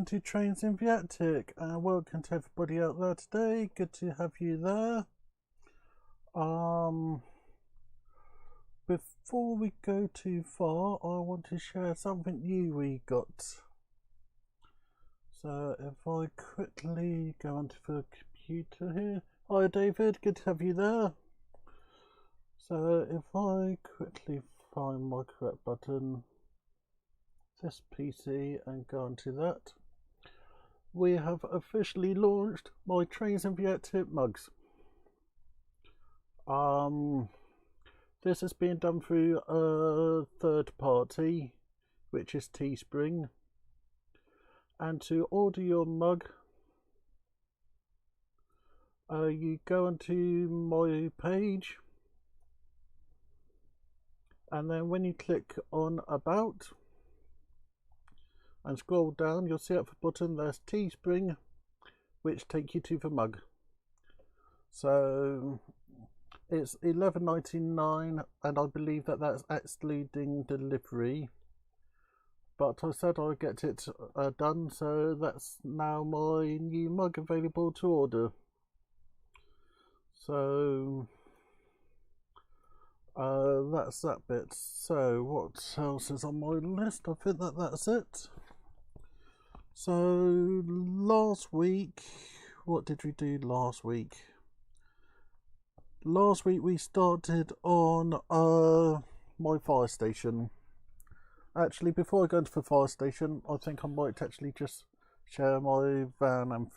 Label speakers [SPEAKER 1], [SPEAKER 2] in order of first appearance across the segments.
[SPEAKER 1] welcome to Trains in Viatic, and welcome to everybody out there today. Good to have you there. Before we go too far, I want to share something new we got. So if I quickly go onto the computer here. Hi David, good to have you there. So if I quickly find my correct button, this PC, and go onto that, we have officially launched my Trains and Viatic mugs. This is being done through a third party, which is Teespring. And to order your mug, you go onto my page, and then when you click on About and scroll down, you'll see at the bottom there's Teespring, which take you to the mug. So it's $11.99, and I believe that that's excluding delivery. But I said I'd get it done, so that's now my new mug available to order. So that's that bit. So what else is on my list? I think that's it. So last week, what did we do last week? Last week we started on my fire station. Actually, before I go into the fire station, I think I might actually just share my van and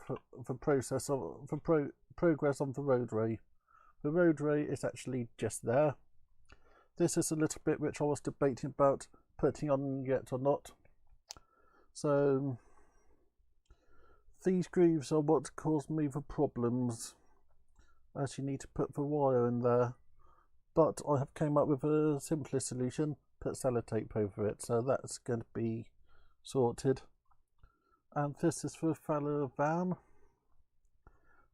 [SPEAKER 1] the process of the progress on the roadway. The roadway is actually just there. This is a little bit which I was debating about putting on yet or not. So these grooves are what caused me the problems, as you need to put the wire in there. But I have came up with a simpler solution. Put sellotape over it, so that's going to be sorted. And this is for the fallow van,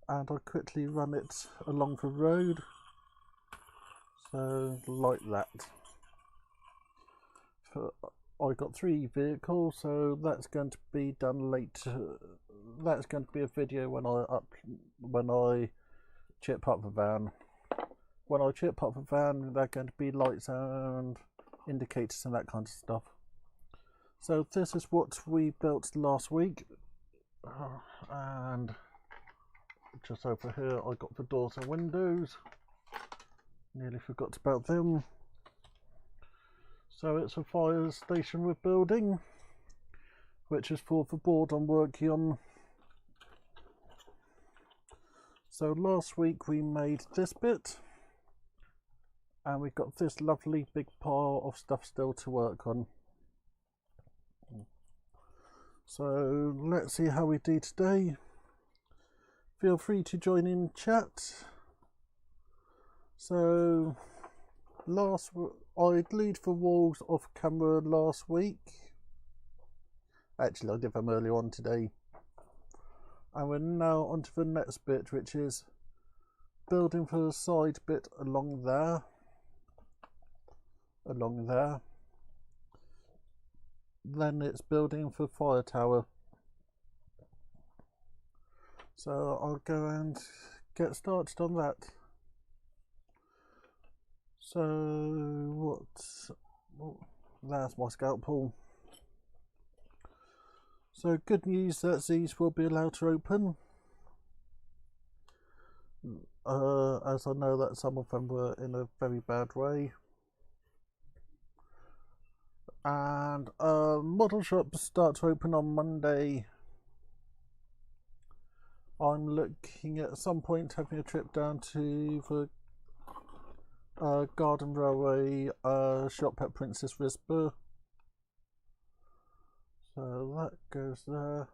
[SPEAKER 1] and I'll quickly run it along the road, so like that. I got 3 vehicles, so that's going to be done later. That's going to be a video when I chip up the van. When I chip up the van, they're going to be lights and indicators and that kind of stuff. So this is what we built last week, and just over here I got the doors and windows. Nearly forgot about them. So it's a fire station we're building, which is for the board I'm working on. So last week we made this bit, and we've got this lovely big pile of stuff still to work on. So let's see how we do today. Feel free to join in chat. So I glued the walls off camera last week. Actually, I did them earlier on today. And we're now onto the next bit, which is building for the side bit along there. Then it's building for fire tower. So I'll go and get started on that. So there's my scout pool. So good news that these will be allowed to open. As I know that some of them were in a very bad way. And model shops start to open on Monday. I'm looking at some point having a trip down to the Garden Railway shop at Princess Risborough. So that goes there.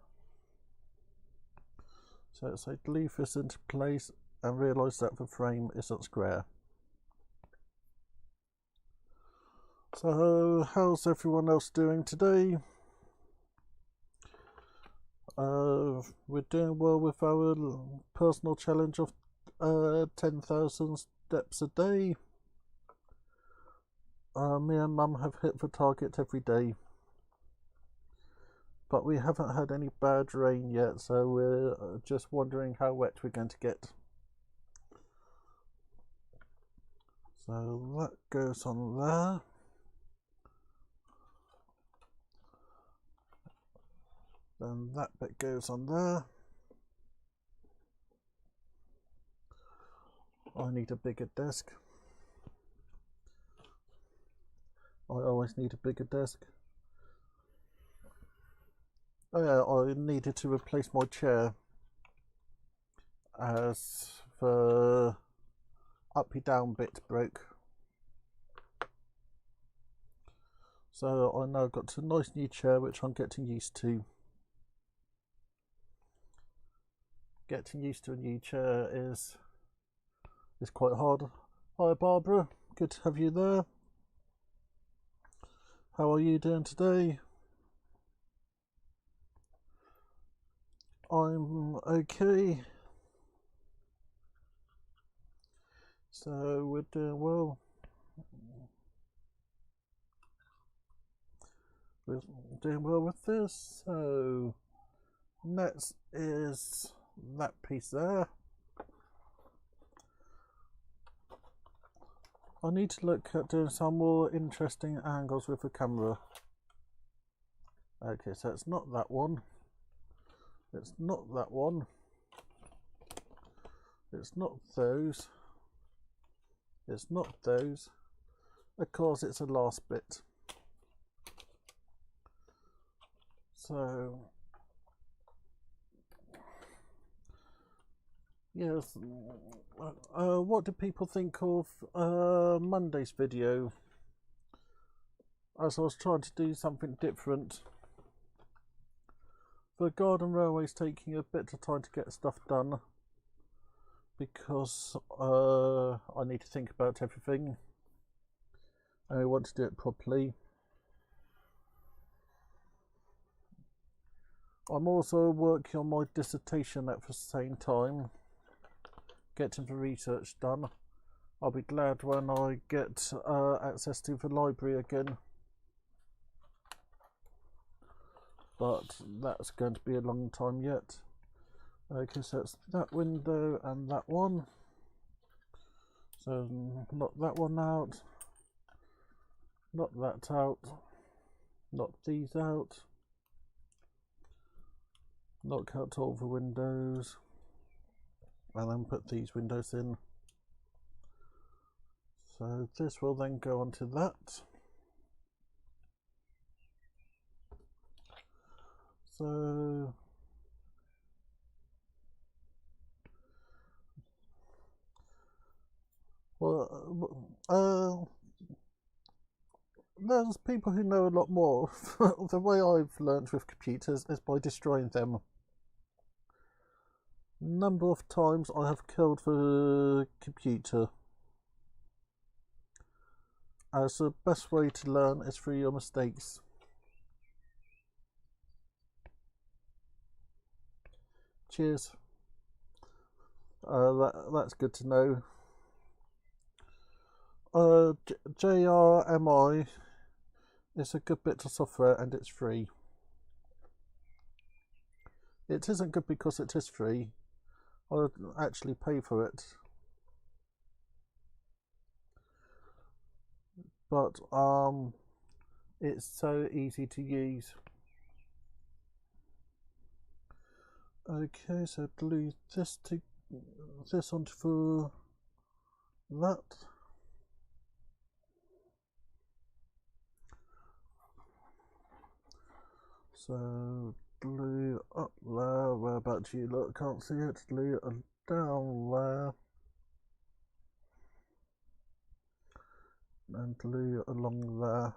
[SPEAKER 1] So it's a glue this into place and realise that the frame isn't square. So how's everyone else doing today? We're doing well with our personal challenge of 10,000 steps a day. Me and Mum have hit the target every day. but we haven't had any bad rain yet, so we're just wondering how wet we're going to get. So that goes on there. Then that bit goes on there. I need a bigger desk. I always need a bigger desk. Oh yeah, I needed to replace my chair as the uppy down bit broke. So I now got a nice new chair which I'm getting used to. Getting used to a new chair is quite hard. Hi Barbara, good to have you there. How are you doing today? I'm okay. So we're doing well. We're doing well with this. So next is that piece there. I need to look at doing some more interesting angles with the camera. Okay, so it's not that one. It's not that one. It's not those. It's not those. Of course, it's the last bit. So, yes. What do people think of Monday's video? As I was trying to do something different. The Garden Railway's taking a bit of time to get stuff done because I need to think about everything and I want to do it properly. I'm also working on my dissertation at the same time, getting the research done. I'll be glad when I get access to the library again, but that's going to be a long time yet. Okay, so it's that window and that one. So knock that one out, knock that out, knock these out, knock out all the windows, and then put these windows in. So this will then go onto that. So well, there's people who know a lot more. The way I've learnt with computers is by destroying them. Number of times I have killed the computer, as the best way to learn is through your mistakes. Cheers. That's good to know. JRMI is a good bit of software and it's free. It isn't good because it is free. I'll actually pay for it. But it's so easy to use. Okay, so glue this onto that. So glue up there, where about you look, can't see it, glue it down there. And glue it along there.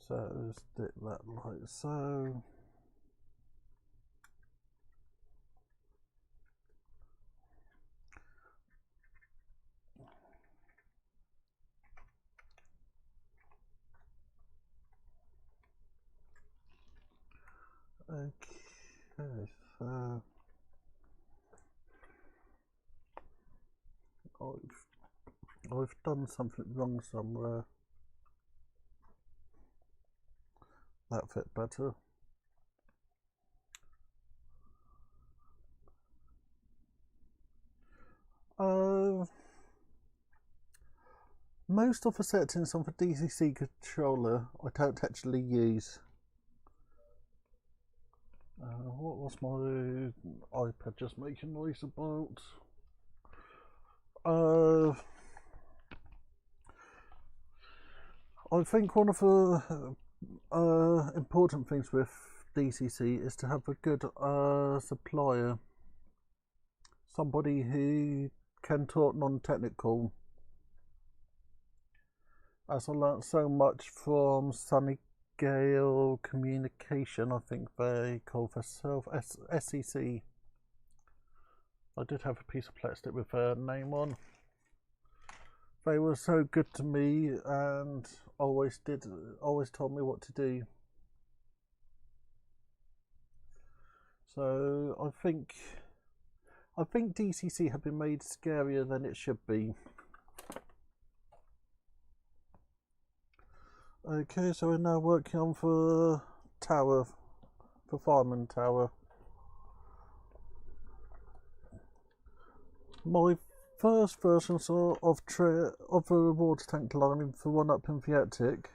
[SPEAKER 1] So stick that like so. I've done something wrong somewhere. That fit better. Most of the settings on the DCC controller I don't actually use. What was my iPad just making noise about? I think one of the important things with DCC is to have a good supplier, somebody who can talk non-technical. As I learnt so much from Sunny Gale Communication, I think they call themselves SEC. I did have a piece of plastic with their name on. They were so good to me and always told me what to do. So I think DCC have been made scarier than it should be. Okay, so we're now working on the tower, the fireman tower. My first version of the rewards tank line, the one up in the Attic,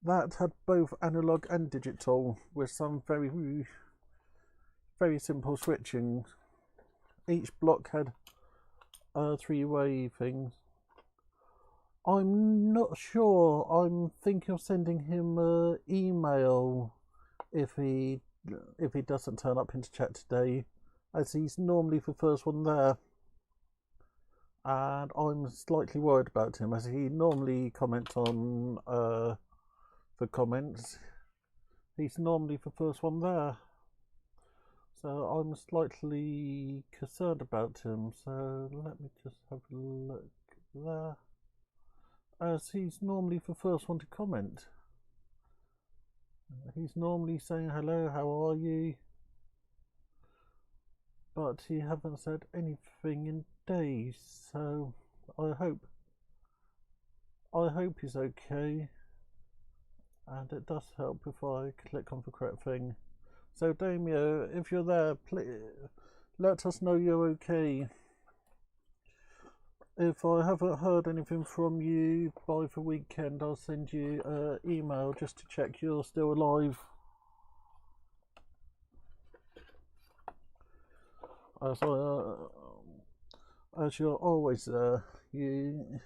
[SPEAKER 1] that had both analog and digital with some very simple switching. Each block had three-way things. I'm not sure. I'm thinking of sending him an email if he doesn't turn up into chat today, as he's normally the first one there. And I'm slightly worried about him, as he normally comments on the comments. He's normally the first one there. So I'm slightly concerned about him. So let me just have a look there. As he's normally the first one to comment. He's normally saying hello, how are you? But he haven't said anything in days, so I hope he's okay. And it does help if I click on the correct thing. So Damio, if you're there, please let us know you're okay. If I haven't heard anything from you by the weekend, I'll send you an email just to check you're still alive. As you're always there, you're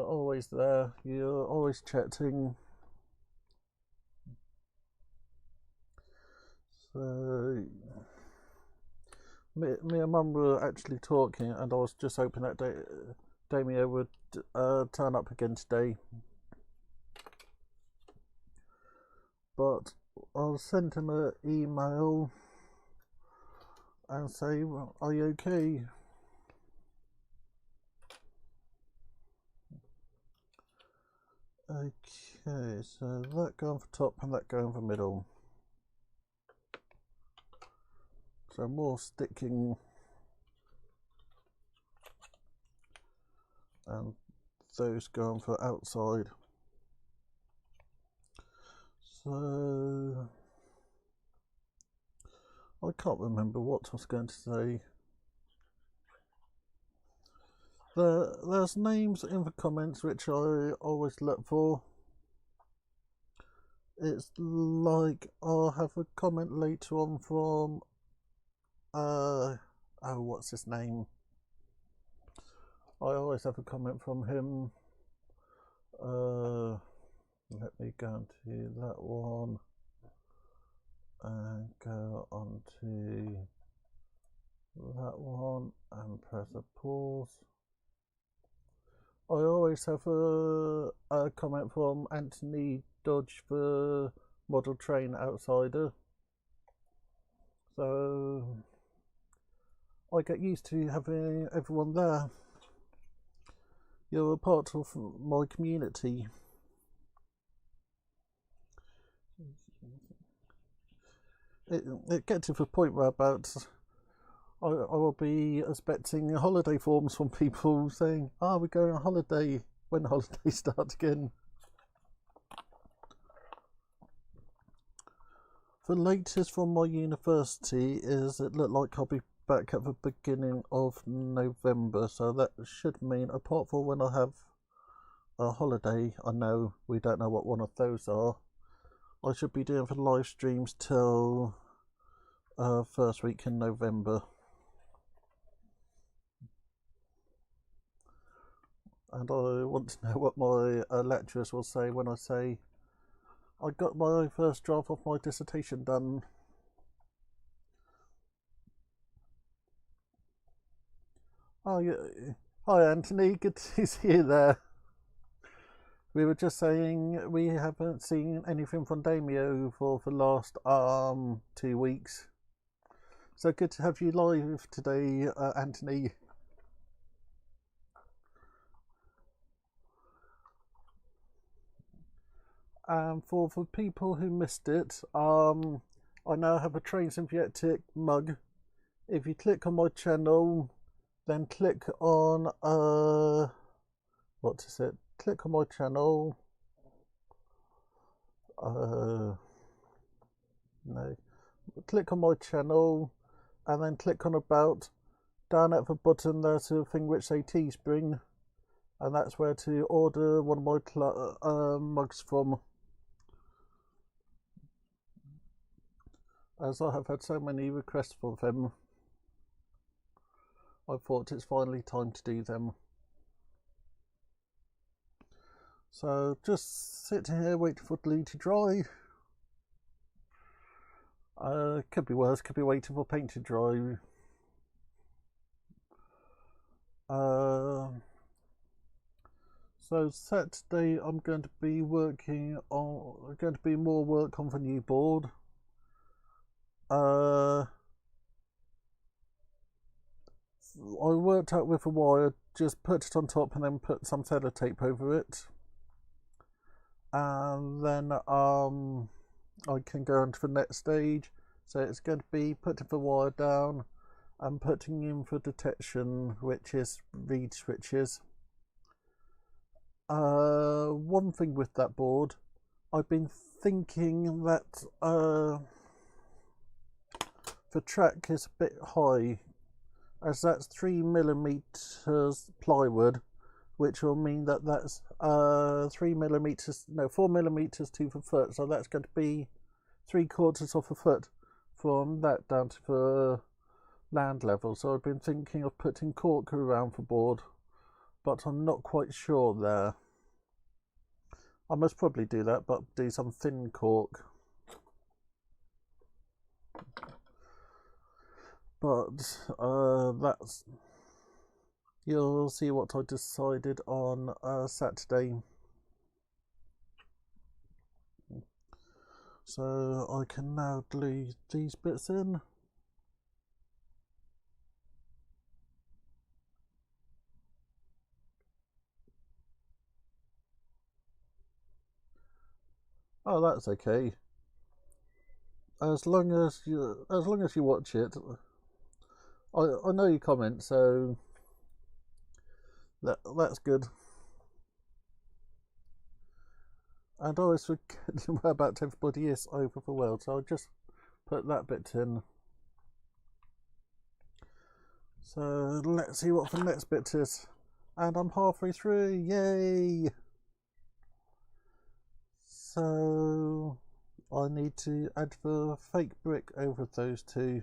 [SPEAKER 1] always there. You're always chatting. So me and Mum were actually talking, and I was just hoping that Damien would turn up again today. But I'll send him an email and say, well, are you okay? Okay, so that go on the top and that go in the middle. So more sticking, and those go on for outside. So I can't remember what I was going to say. There's names in the comments which I always look for. It's like I'll have a comment later on from what's his name? I always have a comment from him. Let me go into that one and go on to that one and press a pause. I always have a comment from Anthony Dodge, the model train outsider. So I get used to having everyone there. You're a part of my community. it gets to the point where about I will be expecting holiday forms from people saying, "Ah, we're going on holiday," when holidays start again. The latest from my university is it looked like I'll be back at the beginning of November, so that should mean, apart from when I have a holiday, I know we don't know what one of those are, I should be doing the live streams till first week in November. And I want to know what my lecturers will say when I say I got my first draft of my dissertation done. Oh yeah, hi Anthony, good to see you there. We were just saying we haven't seen anything from Damio for the last 2 weeks. So good to have you live today, Anthony. For the people who missed it, I now have a Train Symbiotic mug. If you click on my channel, then click on what is it? Click on my channel. No. Click on my channel, and then click on About. Down at the bottom, there's a thing which say Teespring, and that's where to order one of my mugs from. As I have had so many requests for them, I thought it's finally time to do them. So just sitting here waiting for glue to dry. Could be worse, could be waiting for paint to dry. So Saturday I'm going to be working on, more work on the new board. I worked out with a wire, just put it on top and then put some sellotape over it. And then I can go on to the next stage. So it's going to be putting the wire down and putting in the detection, which is reed switches. One thing with that board, I've been thinking that the track is a bit high, as that's 3mm plywood, which will mean that that's 4mm to the foot, so that's going to be 3/4 of a foot from that down to the land level. So I've been thinking of putting cork around the board, but I'm not quite sure there. I must probably do that, but do some thin cork. But that's, you'll see what I decided on Saturday. So I can now glue these bits in. Oh, that's okay. As long as you watch it, I know you comment, so that's good. And I always forget about everybody is over the world, so I'll just put that bit in. So let's see what the next bit is. And I'm halfway through, yay! So I need to add the fake brick over those two.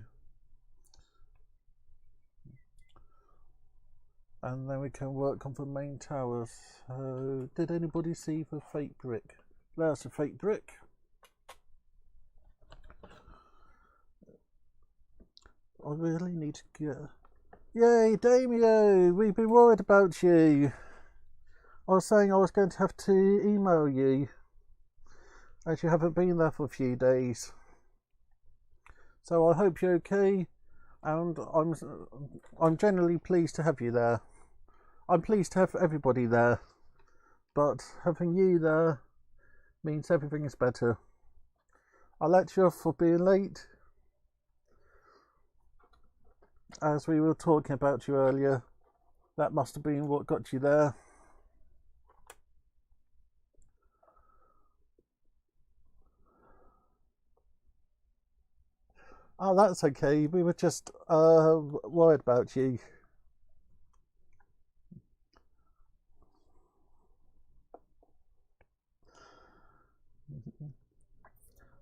[SPEAKER 1] And then we can work on the main towers. So did anybody see the fake brick? There's the fake brick. I really need to get... Yay, Damio! We've been worried about you. I was saying I was going to have to email you, as you haven't been there for a few days. So I hope you're okay, and I'm generally pleased to have you there. I'm pleased to have everybody there, but having you there means everything is better. I'll let you off for being late. as we were talking about you earlier, that must have been what got you there. Oh, that's okay. We were just worried about you.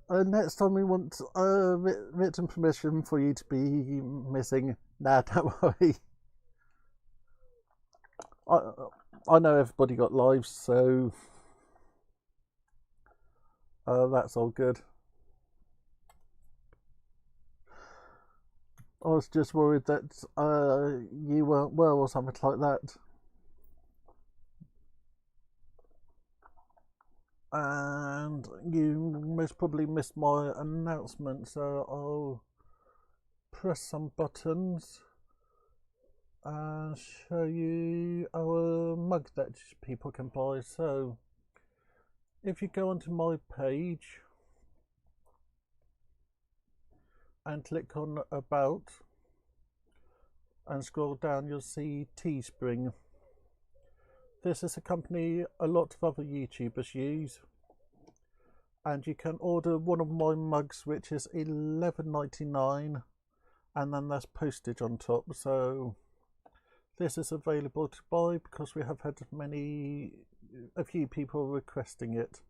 [SPEAKER 1] Next time we want written permission for you to be missing. Nah, don't worry. I, I know everybody got lives, so that's all good. I was just worried that you weren't well or something like that. And you most probably missed my announcement, so I'll press some buttons and show you our mug that people can buy. So if you go onto my page and click on About and scroll down, you'll see Teespring. This is a company a lot of other YouTubers use, and you can order one of my mugs, which is $11.99, and then there's postage on top. So this is available to buy because we have had a few people requesting it.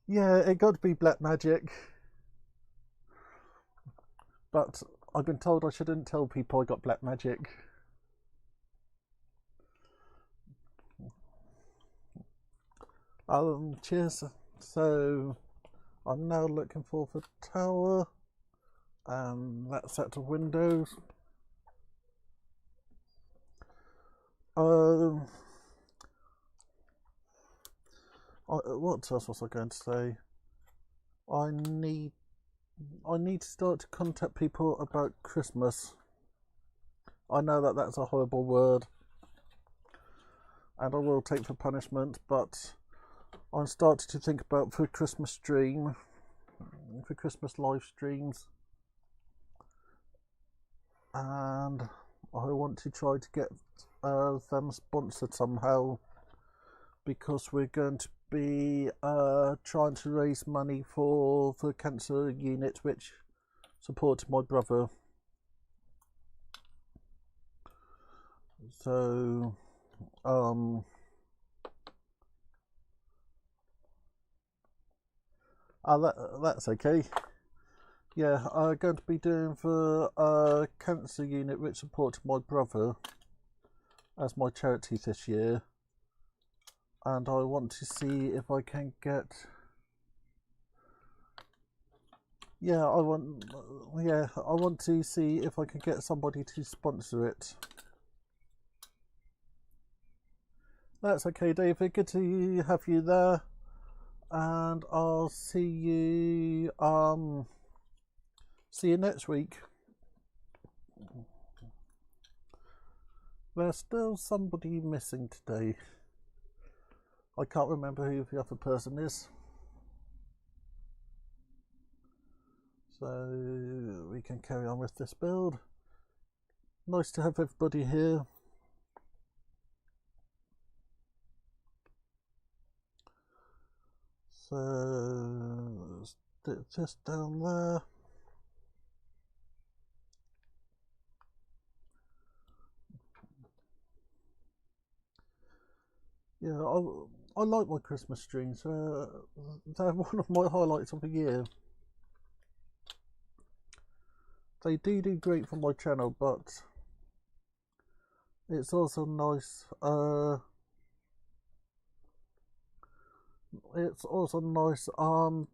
[SPEAKER 1] Yeah, it got to be black magic, but I've been told I shouldn't tell people I got black magic. Cheers. So I'm now looking for the tower, and that set of windows. What else was I going to say? I need to start to contact people about Christmas. I know that that's a horrible word, and I will take the punishment, but I'm starting to think about for Christmas live streams, and I want to try to get them sponsored somehow, because we're going to be trying to raise money for the cancer unit which supported my brother. So that's okay. Yeah, I'm going to be doing the cancer unit which supported my brother as my charity this year, and I want to see if I can get. I want to see if I can get somebody to sponsor it. That's okay, David. Good to have you there, and I'll see you next week. There's still somebody missing today. I can't remember who the other person is. So we can carry on with this build. Nice to have everybody here. So stick this down there. Yeah, I like my Christmas streams. They're one of my highlights of the year. They do great for my channel, but it's also nice. It's also nice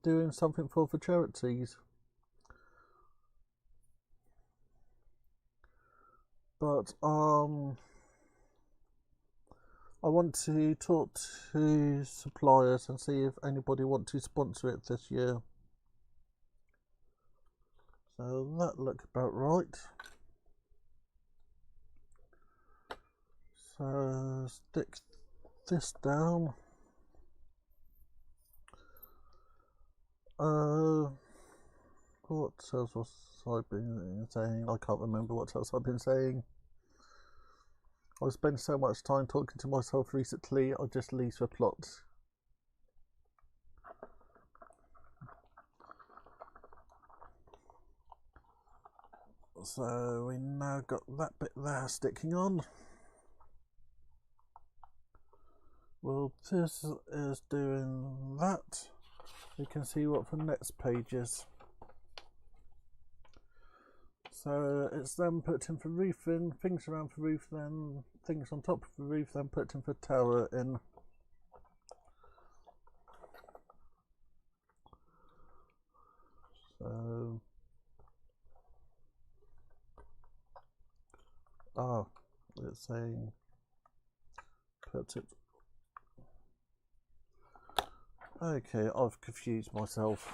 [SPEAKER 1] doing something for the charities. But I want to talk to suppliers and see if anybody want to sponsor it this year. So that looks about right. So stick this down. Uh, what else was I been saying? I can't remember what else I've been saying. I've spent so much time talking to myself recently, I just lose the plot. So we now got that bit there sticking on. Well, this is doing that. We can see what the next page is. So it's then putting the roof in, things around the roof, then things on top of the roof, then putting the tower in. So, it's saying put it. Okay, I've confused myself.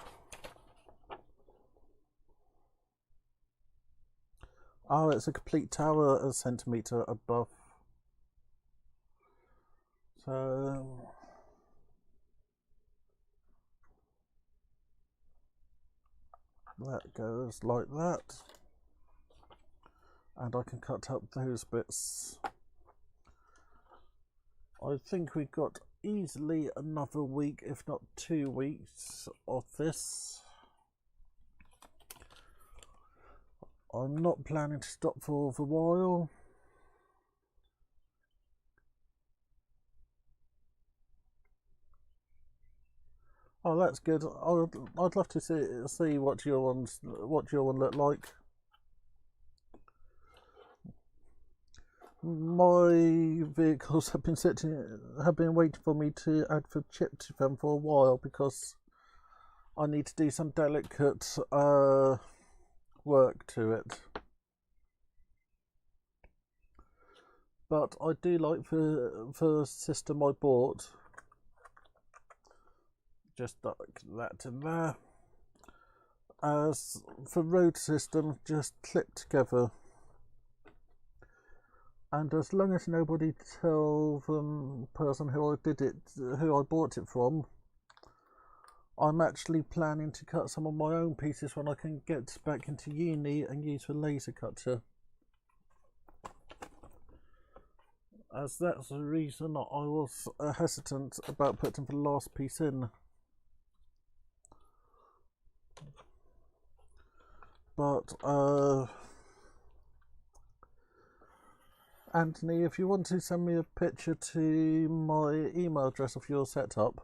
[SPEAKER 1] Oh, it's a complete tower a centimetre above. So that goes like that. And I can cut up those bits. I think we've got easily another week, if not 2 weeks, of this. I'm not planning to stop for a while. Oh, that's good. I'd love to see what your one look like. My vehicles have been waiting for me to add the chip to them for a while because I need to do some delicate work to it. But I do like the system I bought. Just like that in there. As the road system, just clip together. And as long as nobody tells the person who I bought it from, I'm actually planning to cut some of my own pieces when I can get back into uni and use the laser cutter. As that's the reason I was hesitant about putting the last piece in. But Anthony, if you want to send me a picture to my email address of your setup,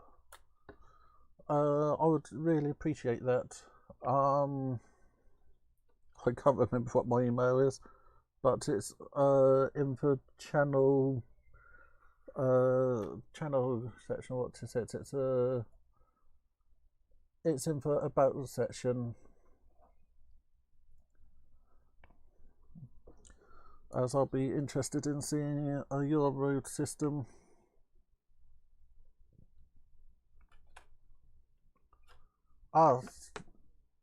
[SPEAKER 1] I would really appreciate that. I can't remember what my email is, but it's in the channel section. What is it? It's in the about section. As I'll be interested in seeing your road system.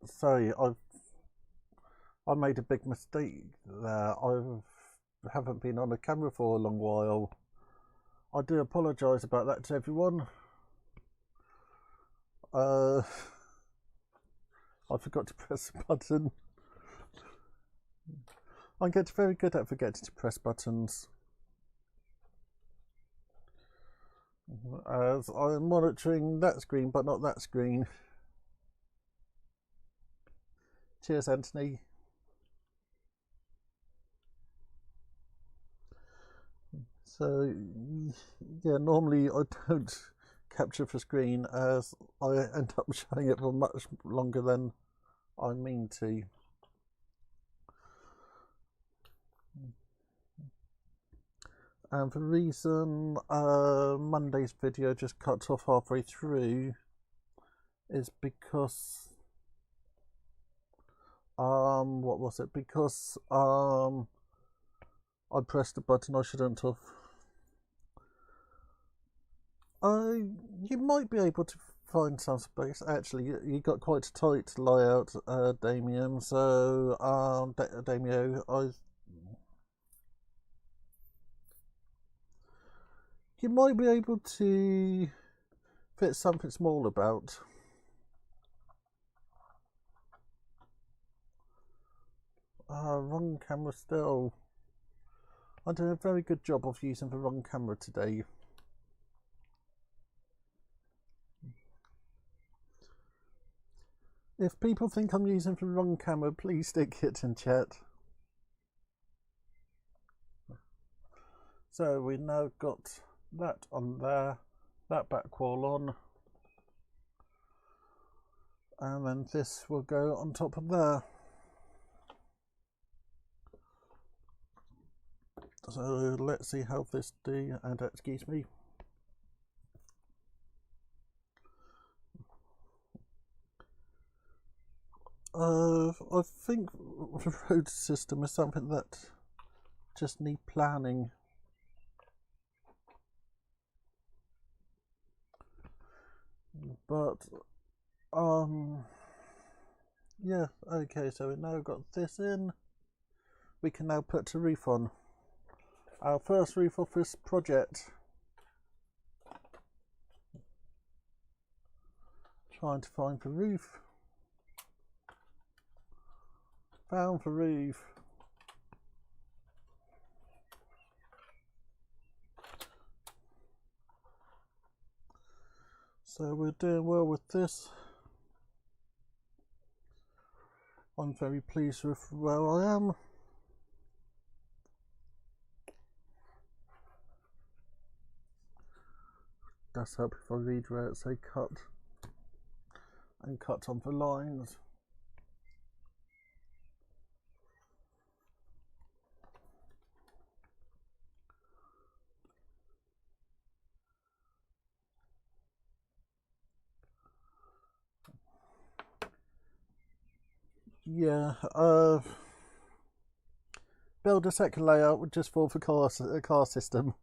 [SPEAKER 1] Sorry, I made a big mistake there. I haven't been on the camera for a long while. I do apologise about that to everyone. I forgot to press the button. I get very good at forgetting to press buttons. As I'm monitoring that screen, but not that screen. Cheers, Anthony. So, yeah, normally I don't capture the screen as I end up showing it for much longer than I mean to. And the reason Monday's video just cut off halfway through is because what was it? Because I pressed a button I shouldn't have. You might be able to find some space. Actually, you got quite a tight layout, Damien. So, Damio, you might be able to fit something small about. Wrong camera still. I did a very good job of using the wrong camera today. If people think I'm using the wrong camera, please stick it in chat. So we now got that on there, that back wall on, and then this will go on top of there. So let's see how this do, and excuse me. I think the road system is something that just need planning. But yeah, okay, so we now got this in. We can now put a roof on. Our first roof of this project. Trying to find the roof. Found the roof. So we're doing well with this. I'm very pleased with where I am. That's up if I read where it say cut and cut on the lines. Yeah, build a second layout just for the car system.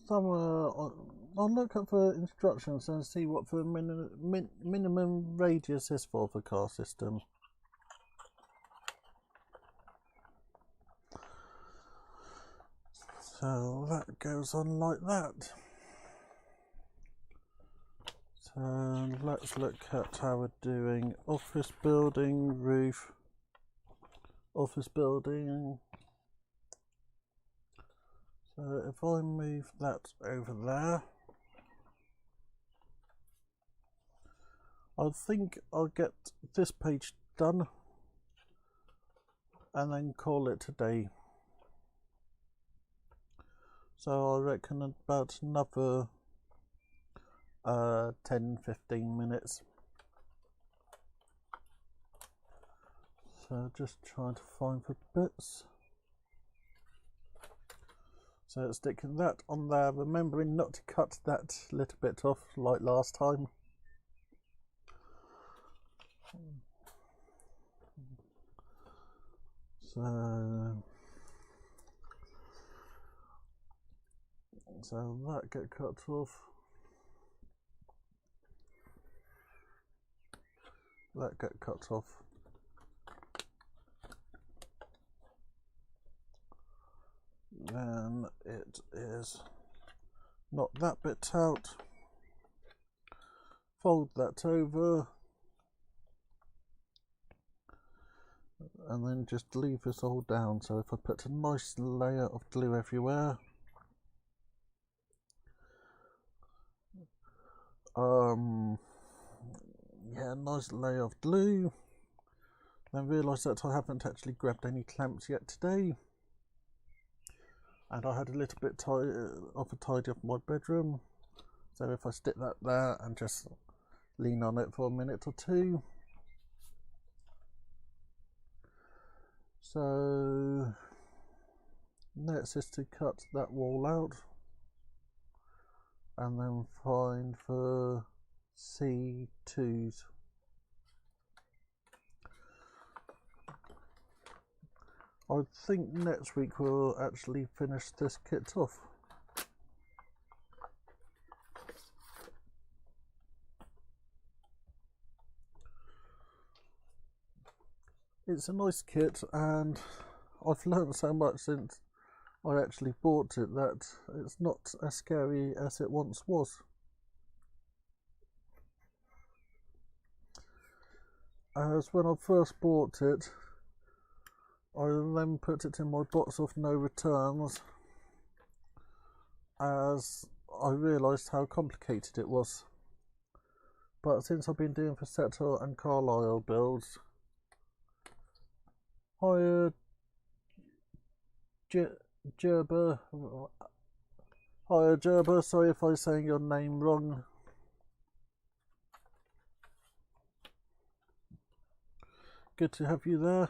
[SPEAKER 1] Somewhere I'll look at the instructions and see what the minimum radius is for the car system. So that goes on like that. So let's look at how we're doing. Office building, roof, office building. So if I move that over there, I think I'll get this page done and then call it a day. So I reckon about another 10-15 minutes. So just trying to find the bits. So sticking that on there, remembering not to cut that little bit off like last time. So that get cut off. That get cut off. Then it is knock that bit out, fold that over, and then just leave this all down. So if I put a nice layer of glue everywhere, yeah, nice layer of glue. Then realise that I haven't actually grabbed any clamps yet today, and I had a little bit of a tidy up my bedroom. So if I stick that there and just lean on it for a minute or two. So next is to cut that wall out and then find the C2s. I think next week we'll actually finish this kit off. It's a nice kit and I've learned so much since I actually bought it that it's not as scary as it once was. As when I first bought it, I then put it in my box of no returns as I realised how complicated it was. But since I've been doing Facetta and Carlisle builds, hired Gerber. Hiya Gerber, sorry if I'm saying your name wrong. Good to have you there.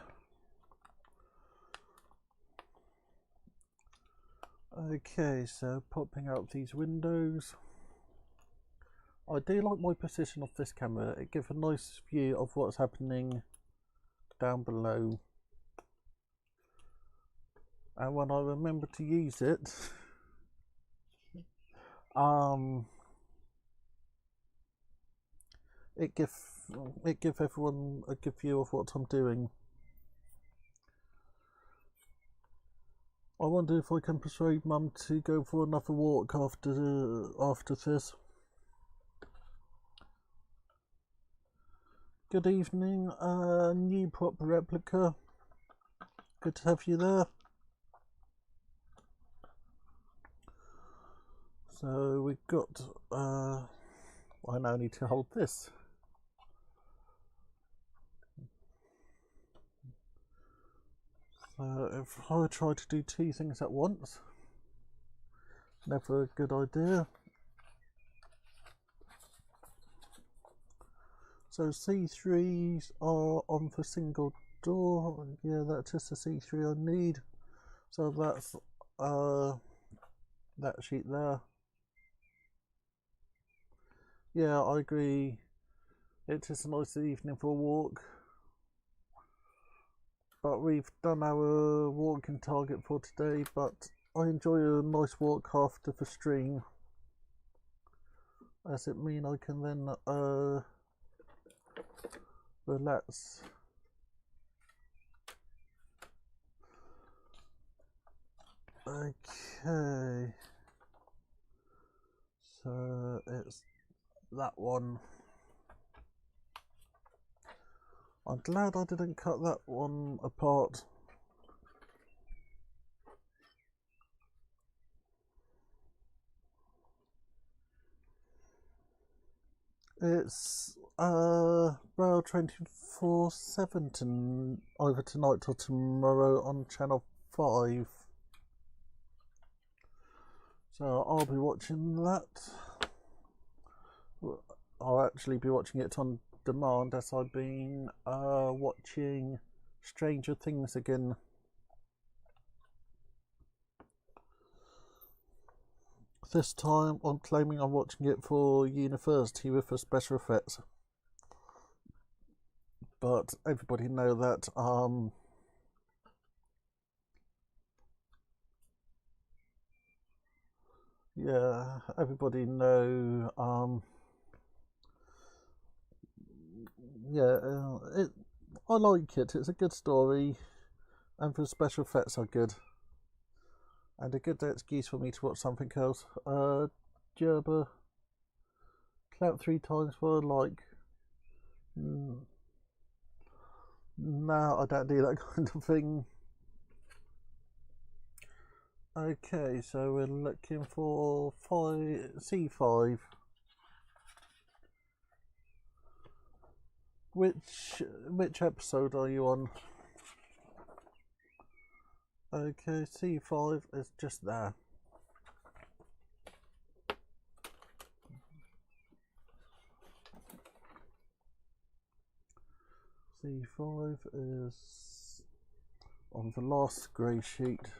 [SPEAKER 1] Okay, so popping out these windows. I do like my position of this camera. It gives a nice view of what's happening down below. And when I remember to use it, it gives everyone a good view of what I'm doing. I wonder if I can persuade Mum to go for another walk after this. Good evening, new prop replica. Good to have you there. So we've got, I now need to hold this. So if I try to do two things at once, never a good idea. So C3s are on for single door. Yeah, that's just the C3 I need. So that's that sheet there. Yeah, I agree. It's just a nice evening for a walk. But we've done our walking target for today, but I enjoy a nice walk after the stream, as it means I can then relax. Okay, so it's that one. I'm glad I didn't cut that one apart. It's well 24/7 either tonight or tomorrow on channel 5. So I'll be watching that. I'll actually be watching it on demand as I've been watching Stranger Things again. This time I'm claiming I'm watching it for university with the special effects. But everybody know that yeah, everybody know yeah, I like it. It's a good story, and the special effects are good, and a good excuse for me to watch something else. Gerber, clap 3 times for a like. No, I don't do that kind of thing. Okay, so we're looking for C5. Which episode are you on? Okay, C5 is just there. C5 is on the last grey sheet.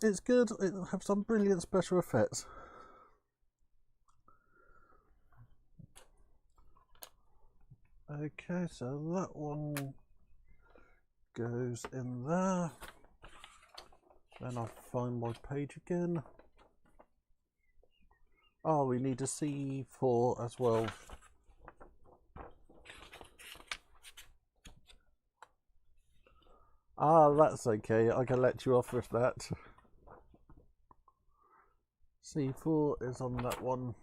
[SPEAKER 1] It's good. It has some brilliant special effects. Okay, so that one goes in there. Then I'll find my page again. Oh, we need a C4 as well. Ah, that's okay. I can let you off with that. C4 is on that one.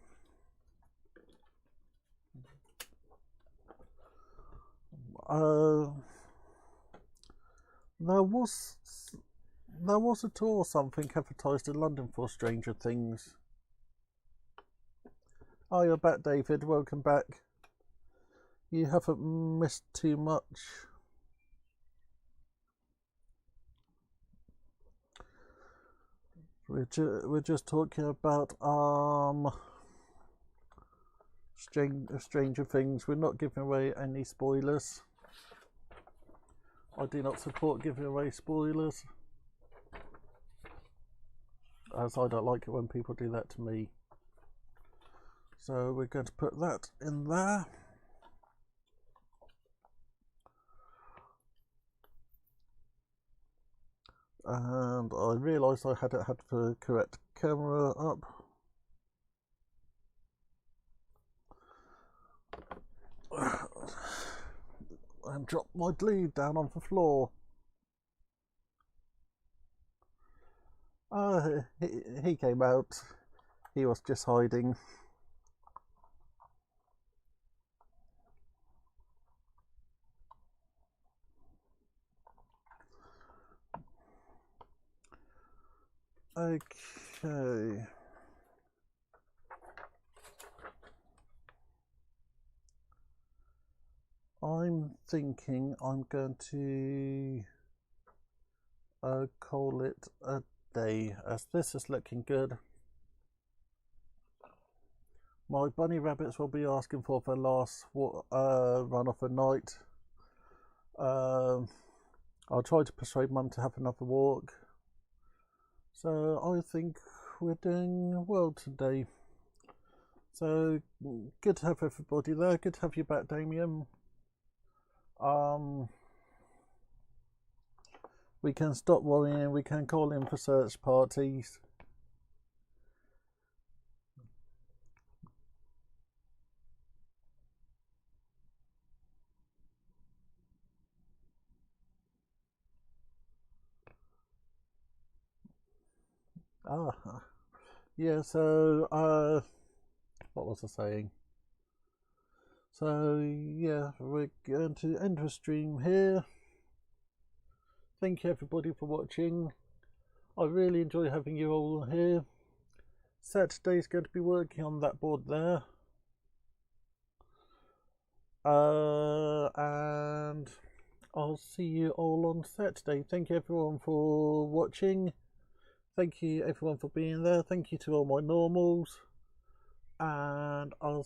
[SPEAKER 1] There was a tour or something advertised in London for Stranger Things. Oh, you're back, David. Welcome back. You haven't missed too much. We're just talking about Stranger Things. We're not giving away any spoilers. I do not support giving away spoilers, as I don't like it when people do that to me. So we're going to put that in there. And I realised I hadn't had the correct camera up. And dropped my glue down on the floor. He came out. He was just hiding. Okay. I'm thinking I'm going to call it a day, as this is looking good. My bunny rabbits will be asking for their last run of the night. I'll try to persuade Mum to have another walk. So I think we're doing well today. So good to have everybody there. Good to have you back, Damien. We can stop worrying. We can call in for search parties. Yeah, so what was I saying? So yeah, we're going to end the stream here. Thank you everybody for watching. I really enjoy having you all here. Saturday's going to be working on that board there. And I'll see you all on Saturday. Thank you everyone for watching. Thank you everyone for being there. Thank you to all my normals. And I'll